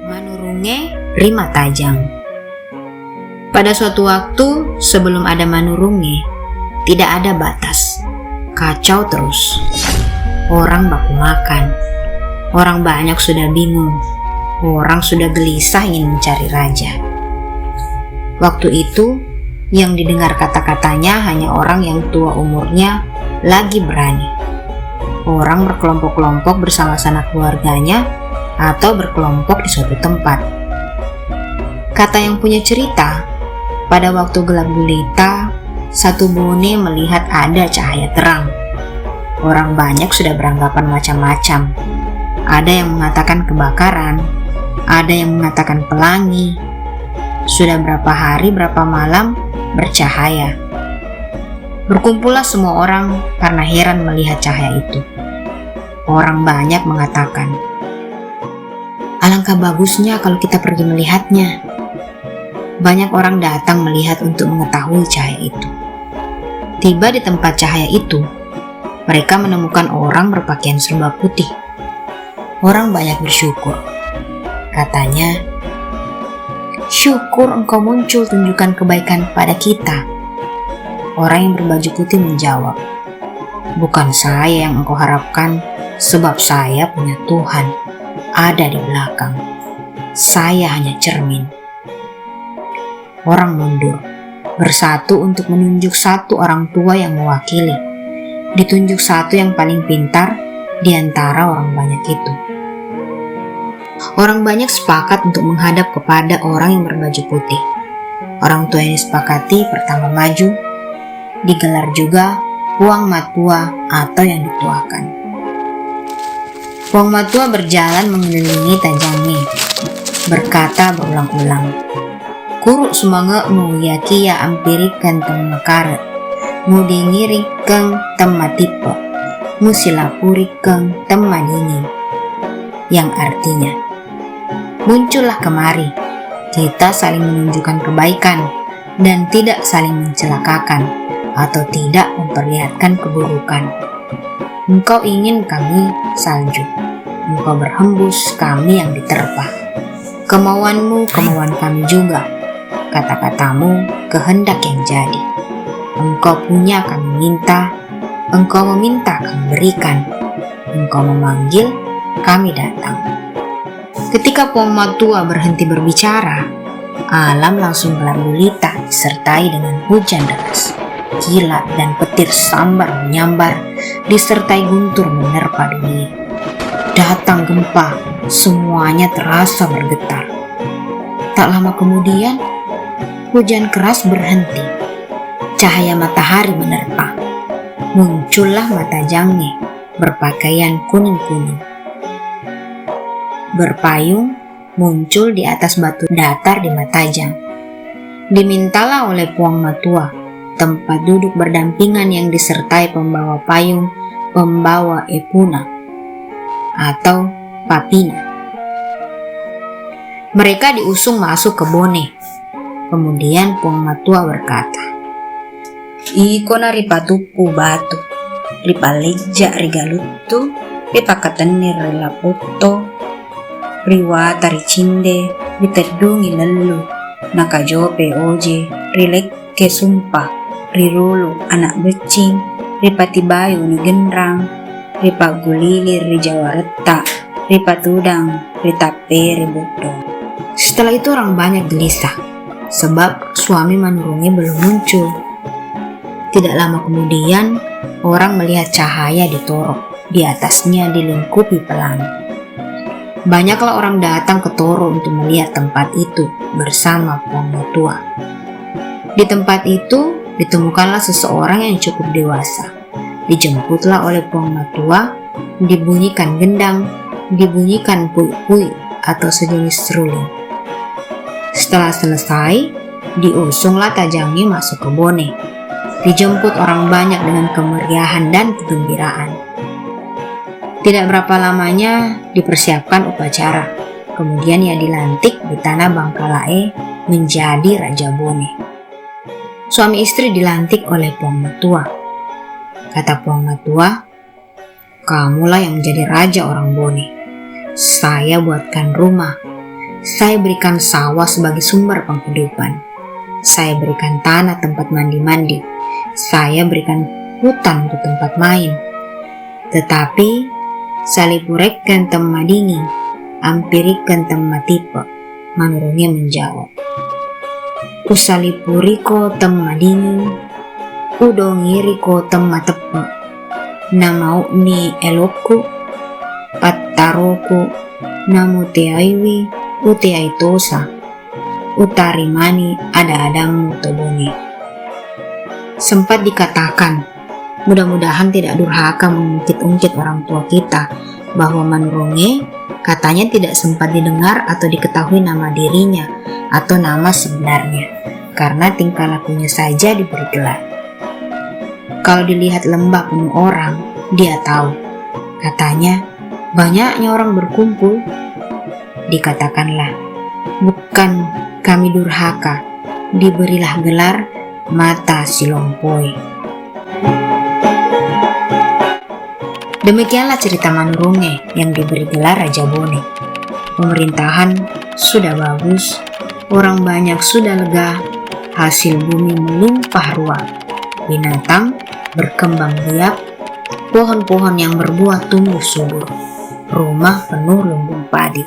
Manurunge Rima Tajang. Pada suatu waktu sebelum ada Manurunge, tidak ada batas, kacau terus. Orang baku makan, orang banyak sudah bingung, orang sudah gelisah ingin mencari raja. Waktu itu yang didengar kata-katanya hanya orang yang tua umurnya lagi berani. Orang berkelompok-kelompok bersama sanak keluarganya atau berkelompok di suatu tempat. Kata yang punya cerita, pada waktu gelap gulita, satu bone melihat ada cahaya terang. Orang banyak sudah beranggapan macam-macam. Ada yang mengatakan kebakaran, ada yang mengatakan pelangi. Sudah berapa hari berapa malam bercahaya. Berkumpullah semua orang karena heran melihat cahaya itu. Orang banyak mengatakan, alangkah bagusnya kalau kita pergi melihatnya. Banyak orang datang melihat untuk mengetahui cahaya itu. Tiba di tempat cahaya itu, mereka menemukan orang berpakaian serba putih. Orang banyak bersyukur. Katanya, syukur engkau muncul tunjukkan kebaikan pada kita. Orang yang berbaju putih menjawab, bukan saya yang engkau harapkan, sebab saya punya Tuhan ada di belakang. Saya hanya cermin. Orang mundur, bersatu untuk menunjuk satu orang tua yang mewakili. Ditunjuk satu yang paling pintar di antara orang banyak itu. Orang banyak sepakat untuk menghadap kepada orang yang berbaju putih. Orang tua yang disepakati pertama maju, digelar juga Puang Matua atau yang dituakan. Puang Matua berjalan mengelilingi Tajangnya, berkata berulang-ulang, kuruk sumange mu yakia ampirikan temakaret, mu dingirikeng tematipe, mu silapurikeng temadingin. Yang artinya, muncullah kemari, kita saling menunjukkan kebaikan dan tidak saling mencelakakan atau tidak memperlihatkan keburukan. Engkau ingin kami salju, engkau berhembus kami yang diterpa. Kemauanmu kemauan kami juga, kata-katamu kehendak yang jadi. Engkau punya kami minta, engkau meminta kami berikan, engkau memanggil kami datang. Ketika Puang Matua berhenti berbicara, alam langsung gelap gulita disertai dengan hujan deras, kilat dan petir sambar menyambar, disertai guntur menerpa dunia. Datang gempa, semuanya terasa bergetar. Tak lama kemudian, hujan keras berhenti. Cahaya matahari menerpa. Muncullah Matajangnya berpakaian kuning-kuning. Berpayung muncul di atas batu datar di Matajang. Dimintalah oleh Puang Matua tempat duduk berdampingan yang disertai pembawa payung, pembawa epuna atau papina. Mereka diusung masuk ke bone. Kemudian Puang Matua berkata, ikona ripatupu batu, ripalegja rigalutu, ripakatenir rilapoto, riwata ricinde, riterdungi lelu, nakajope oje, rilekke sumpah, rirulu anak becing, ripatibayu ni genrang, ripagulilir rijawareta, ripatudang, ritape ribudo. Setelah itu orang banyak gelisah, sebab suami Manurunge belum muncul. Tidak lama kemudian, orang melihat cahaya di Toro, di atasnya dilingkupi pelangi. Banyaklah orang datang ke Toro untuk melihat tempat itu bersama Puang Matua. Di tempat itu ditemukanlah seseorang yang cukup dewasa. Dijemputlah oleh Puang Matua, dibunyikan gendang, dibunyikan pui-pui atau sejenis seruling. Setelah selesai, diusunglah Tajangnya masuk ke bone. Dijemput orang banyak dengan kemeriahan dan kegembiraan. Tidak berapa lamanya dipersiapkan upacara. Kemudian ia dilantik di tanah Bangkalae menjadi Raja Bone. Suami istri dilantik oleh Puang Matua. Kata Puang Matua, kamulah yang menjadi raja orang Bone. Saya buatkan rumah. Saya berikan sawah sebagai sumber penghidupan. Saya berikan tanah tempat mandi-mandi. Saya berikan hutan untuk tempat main. Tetapi salipureken temmadingi, ampiriken tematipe, manurunge menjawab. Usalipuriko temmadingi, udongiriko temmatepe, namau ni elokku, pattaroku, namu teaiwi, uteaitosa, utarimani ada-adamu tobone. Sempat dikatakan, mudah-mudahan tidak durhaka mengungkit-ungkit orang tua kita bahwa Manurunge katanya tidak sempat didengar atau diketahui nama dirinya atau nama sebenarnya, karena tingkah lakunya saja diberi gelar. Kalau dilihat lembah penuh orang, dia tahu. Katanya, banyaknya orang berkumpul. Dikatakanlah, bukan kami durhaka, diberilah gelar mata silompoi. Demikianlah cerita Manurunge yang diberi gelar Raja Bone. Pemerintahan sudah bagus, orang banyak sudah lega, hasil bumi melimpah ruah, binatang berkembang biak, pohon-pohon yang berbuah tumbuh subur, rumah penuh lumbung padi.